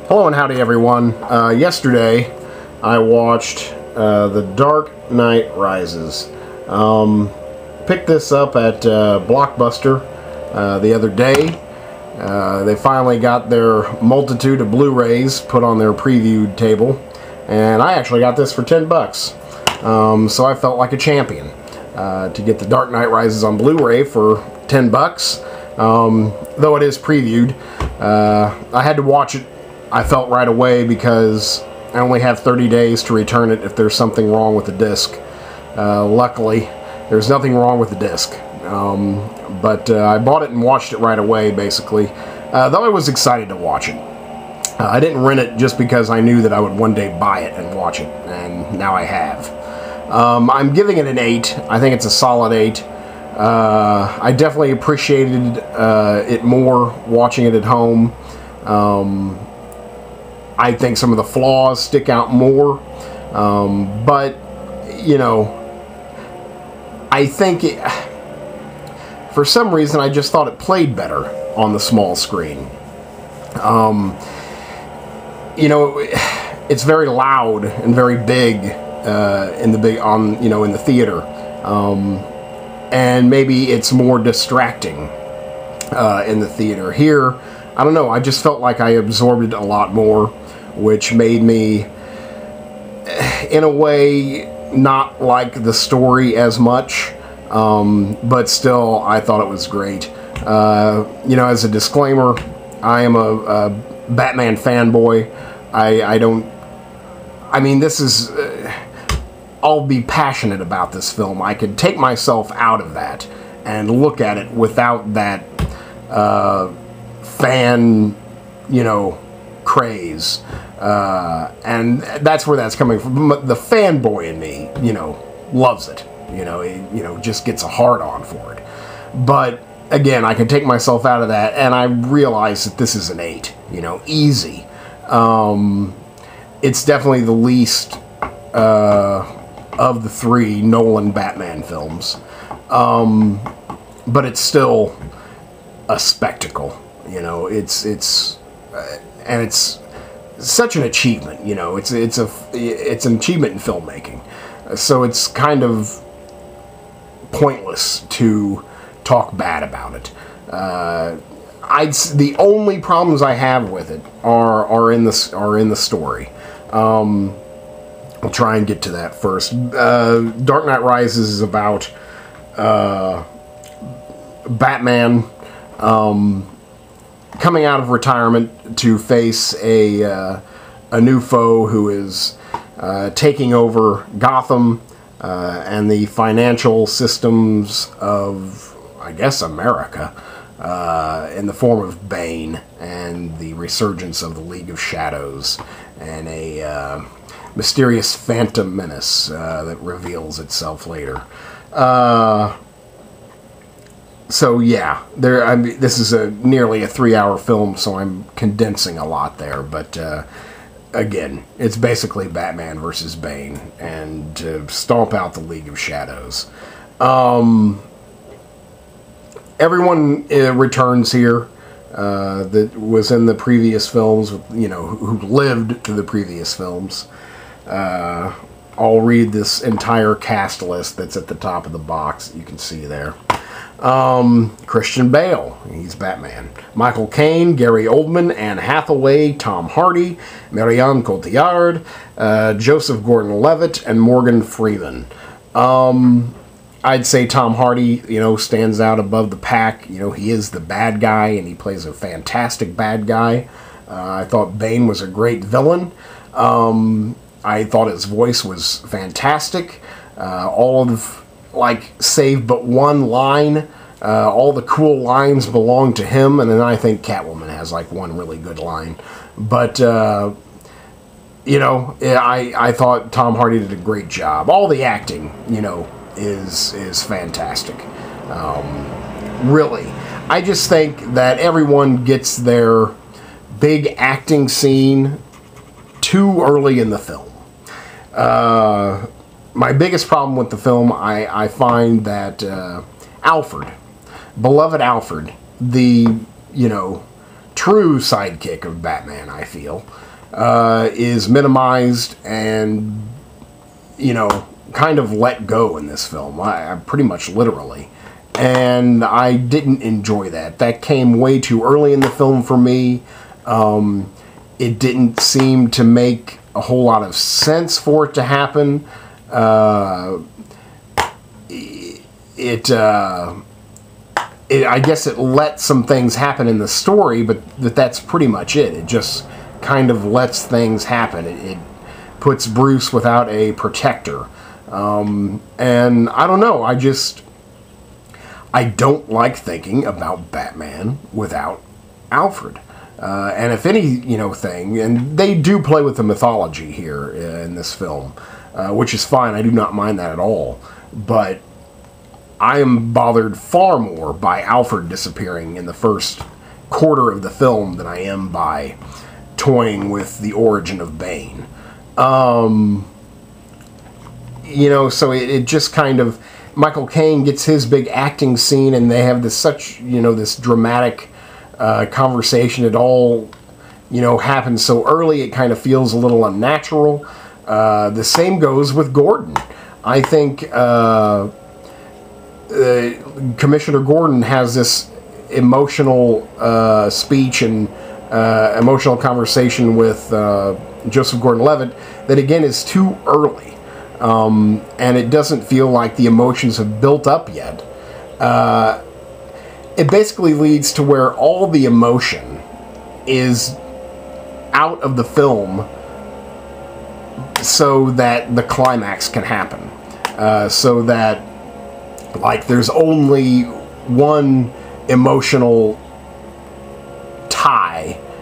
Hello and howdy everyone. Yesterday I watched The Dark Knight Rises. Picked this up at Blockbuster the other day. They finally got their multitude of Blu-rays put on their preview table, and I actually got this for $10. So I felt like a champion to get The Dark Knight Rises on Blu-ray for $10. Though it is previewed, I had to watch it, I felt, right away, because I only have 30 days to return it if there's something wrong with the disc. Luckily, there's nothing wrong with the disc. But I bought it and watched it right away, basically. Though I was excited to watch it. I didn't rent it just because I knew that I would one day buy it and watch it, and now I have. I'm giving it an 8. I think it's a solid 8. I definitely appreciated it more watching it at home. I think some of the flaws stick out more, but, you know, I think for some reason I just thought it played better on the small screen. You know, it's very loud and very big in the theater, and maybe it's more distracting in the theater. Here, I don't know, I just felt like I absorbed it a lot more, which made me, in a way, not like the story as much, but still, I thought it was great. You know, as a disclaimer, I am a Batman fanboy. I'll be passionate about this film. I could take myself out of that and look at it without that fan, craze. And that's where that's coming from. The fanboy in me, loves it. Just gets a hard-on for it. But, again, I can take myself out of that, and I realize that this is an 8. Easy. It's definitely the least of the 3 Nolan Batman films. But it's still a spectacle. It's such an achievement. It's an achievement in filmmaking. So it's kind of pointless to talk bad about it. The only problems I have with it are in the story. I'll try and get to that first. Dark Knight Rises is about Batman coming out of retirement to face a new foe who is taking over Gotham and the financial systems of, I guess, America, in the form of Bane and the resurgence of the League of Shadows and a mysterious phantom menace that reveals itself later. So yeah, this is nearly a 3-hour film, so I'm condensing a lot there. But again, it's basically Batman versus Bane, and to stomp out the League of Shadows. Everyone returns here that was in the previous films, who lived through the previous films. I'll read this entire cast list that's at the top of the box that you can see there. Christian Bale, he's Batman. Michael Caine, Gary Oldman, Anne Hathaway, Tom Hardy, Marion Cotillard, Joseph Gordon-Levitt, and Morgan Freeman. I'd say Tom Hardy, stands out above the pack. He is the bad guy, and he plays a fantastic bad guy. I thought Bane was a great villain. I thought his voice was fantastic. Save but one line, all the cool lines belong to him, and then I think Catwoman has, one really good line. But, I thought Tom Hardy did a great job. All the acting, is fantastic. Really. I just think that everyone gets their big acting scene too early in the film. My biggest problem with the film, I find that Alfred, beloved Alfred, the, true sidekick of Batman, I feel, is minimized and, kind of let go in this film. I pretty much literally. And I didn't enjoy that. That came way too early in the film for me. It didn't seem to make a whole lot of sense for it to happen. I guess it let some things happen in the story, but that's pretty much it. It just kind of lets things happen. It puts Bruce without a protector. And I don't know, I don't like thinking about Batman without Alfred. And if any, thing, and they do play with the mythology here in this film, which is fine, I do not mind that at all, but I am bothered far more by Alfred disappearing in the first quarter of the film than I am by toying with the origin of Bane. So it just kind of... Michael Caine gets his big acting scene, and they have this this dramatic conversation. It all, happens so early, it kind of feels a little unnatural. The same goes with Gordon. I think Commissioner Gordon has this emotional speech and emotional conversation with Joseph Gordon-Levitt that, again, is too early. And it doesn't feel like the emotions have built up yet. It basically leads to where all the emotion is out of the film so that the climax can happen. So that, there's only one emotional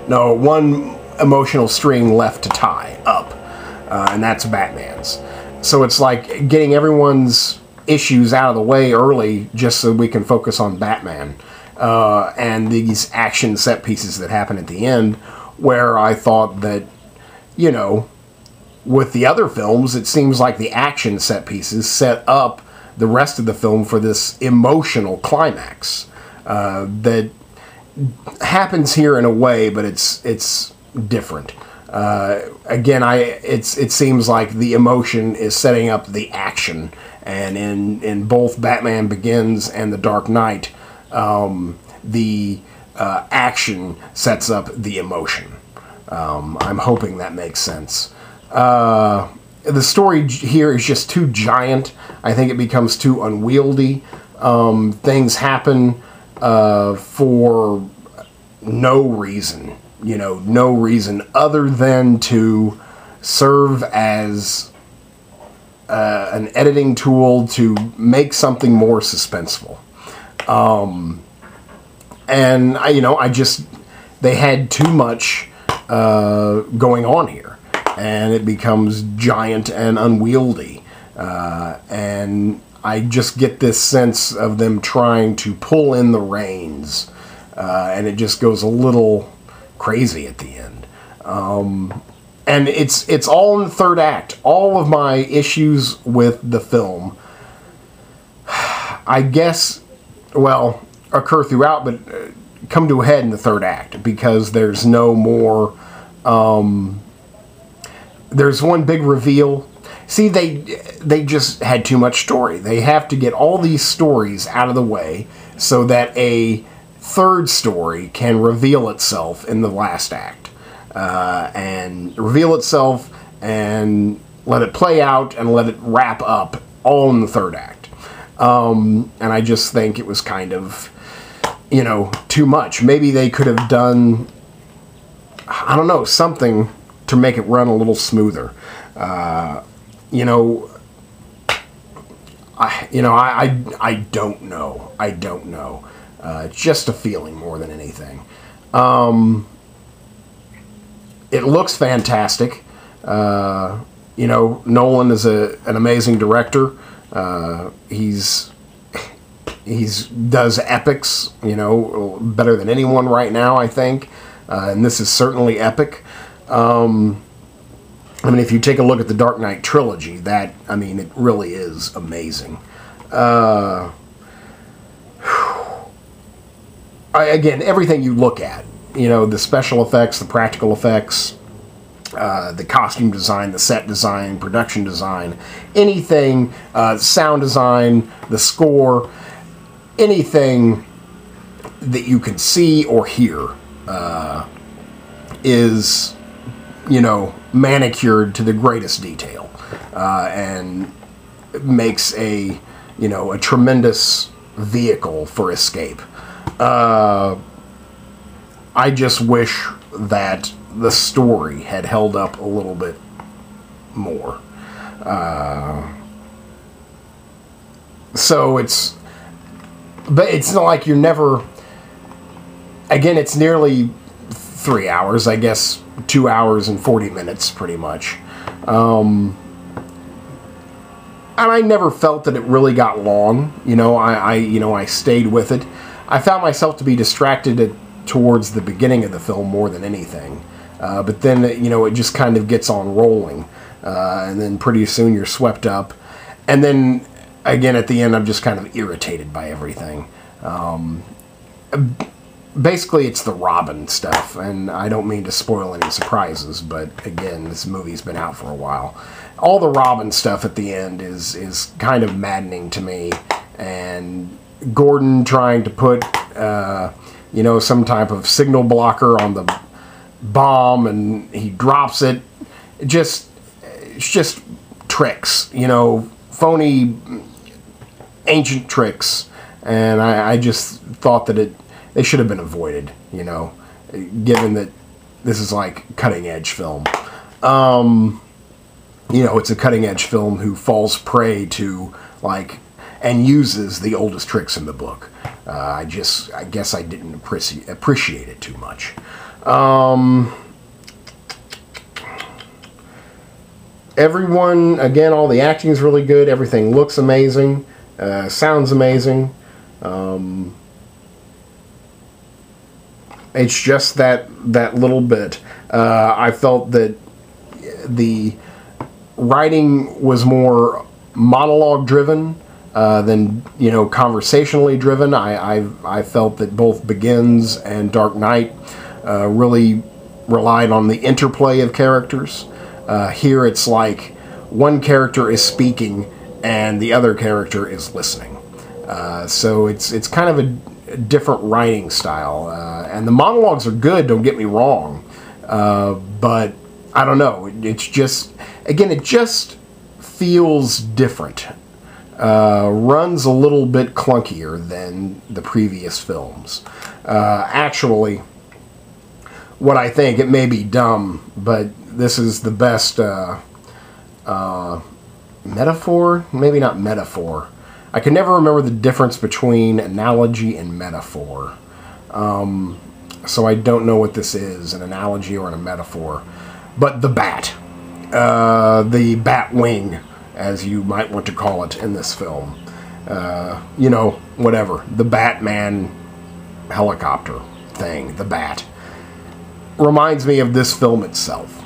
one emotional string left to tie up, and that's Batman's. So it's like getting everyone's issues out of the way early just so we can focus on Batman. And these action set pieces that happen at the end, where I thought that, with the other films, it seems like the action set pieces set up the rest of the film for this emotional climax that happens here in a way, but it's different. Again, it seems like the emotion is setting up the action, and in both Batman Begins and The Dark Knight, the action sets up the emotion. I'm hoping that makes sense. The story here is just too giant. I think it becomes too unwieldy. Things happen for no reason. No reason other than to serve as an editing tool to make something more suspenseful. And they had too much going on here, and it becomes giant and unwieldy. And I just get this sense of them trying to pull in the reins, and it just goes a little crazy at the end. And it's all in the third act. All of my issues with the film, I guess, occur throughout, but come to a head in the third act, because there's no more... there's one big reveal. See, they just had too much story. They have to get all these stories out of the way so that a third story can reveal itself in the last act. And reveal itself and let it play out and let it wrap up all in the third act. And I just think it was kind of, too much. Maybe they could have done, I don't know, something to make it run a little smoother. I don't know. I don't know. It's just a feeling more than anything. It looks fantastic. Nolan is an amazing director. He's does epics, better than anyone right now, I think. And this is certainly epic. If you take a look at the Dark Knight trilogy, it really is amazing. Again, everything you look at you know, the special effects, the practical effects, the costume design, the set design, production design, anything, sound design, the score, anything that you can see or hear is, you know, manicured to the greatest detail, and makes a, you know, a tremendous vehicle for escape. I just wish that the story had held up a little bit more. So it's, but it's not like you're never, again, it's nearly 3 hours, I guess 2 hours and 40 minutes pretty much. And I never felt that it really got long. You know, I stayed with it. I found myself to be distracted towards the beginning of the film more than anything. But then, you know, it just kind of gets on rolling. And then pretty soon you're swept up. And then, again, at the end, I'm just kind of irritated by everything. Basically, it's the Robin stuff. And I don't mean to spoil any surprises, but again, this movie's been out for a while. All the Robin stuff at the end is kind of maddening to me. And Gordon trying to put, you know, some type of signal blocker on the bomb, and he drops it. It's just tricks, you know, phony, ancient tricks. And I just thought that they should have been avoided, you know, given that this is like cutting-edge film. You know, it's a cutting-edge film who falls prey to, like, and uses the oldest tricks in the book. I guess I didn't appreciate it too much. Everyone, again, all the acting is really good. Everything looks amazing. Sounds amazing. It's just that little bit. I felt that the writing was more monologue driven than, you know, conversationally driven. I felt that both Begins and Dark Knight really relied on the interplay of characters. Here it's like one character is speaking and the other character is listening. So it's kind of a different writing style. And the monologues are good, don't get me wrong. But I don't know. It's just, again, it just feels different. Runs a little bit clunkier than the previous films. Actually, what I think, it may be dumb, but this is the best metaphor? Maybe not metaphor. I can never remember the difference between analogy and metaphor. So I don't know what this is, an analogy or a metaphor. But the bat. The bat wing, as you might want to call it in this film. You know, whatever. The Batman helicopter thing, the bat. Reminds me of this film itself.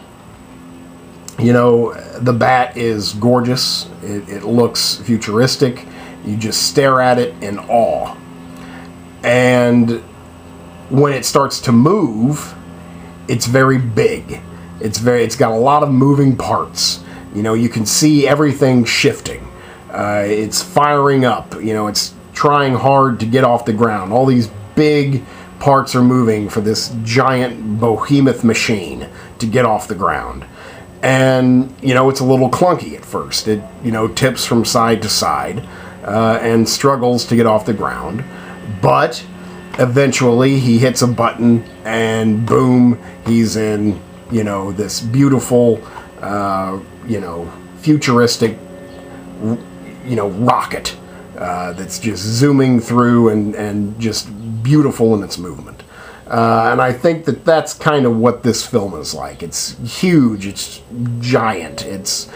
You know, the bat is gorgeous. It looks futuristic. You just stare at it in awe. And when it starts to move, it's very big. It's got a lot of moving parts. You know, you can see everything shifting. It's firing up. You know, it's trying hard to get off the ground. All these big parts are moving for this giant behemoth machine to get off the ground. And, you know, it's a little clunky at first. It, you know, tips from side to side and struggles to get off the ground. But eventually he hits a button and boom, he's in, you know, this beautiful, you know, futuristic, you know, rocket that's just zooming through and just beautiful in its movement. And I think that that's kind of what this film is like. It's huge, it's giant, it's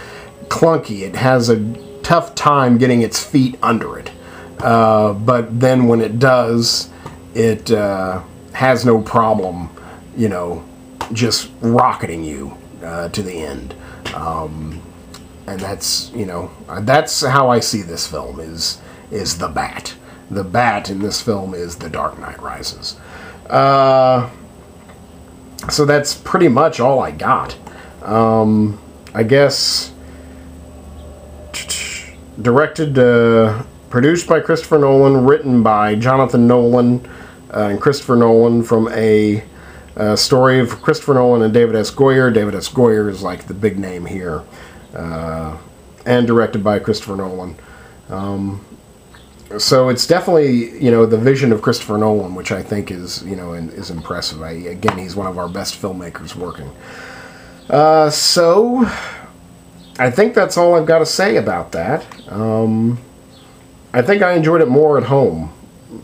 clunky, it has a tough time getting its feet under it. But then when it does, it has no problem, you know, just rocketing you to the end. And that's, you know, that's how I see this film, is the bat. The bat in this film is The Dark Knight Rises. So that's pretty much all I got. I guess directed, produced by Christopher Nolan, written by Jonathan Nolan and Christopher Nolan, from a story of Christopher Nolan and David S. Goyer. David S. Goyer is like the big name here. And directed by Christopher Nolan. So it's definitely, the vision of Christopher Nolan, which I think is, is impressive. Again, he's one of our best filmmakers working. So I think that's all I've got to say about that. I think I enjoyed it more at home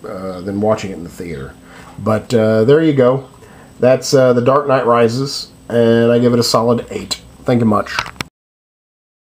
than watching it in the theater. But there you go. That's The Dark Knight Rises, and I give it a solid 8. Thank you much.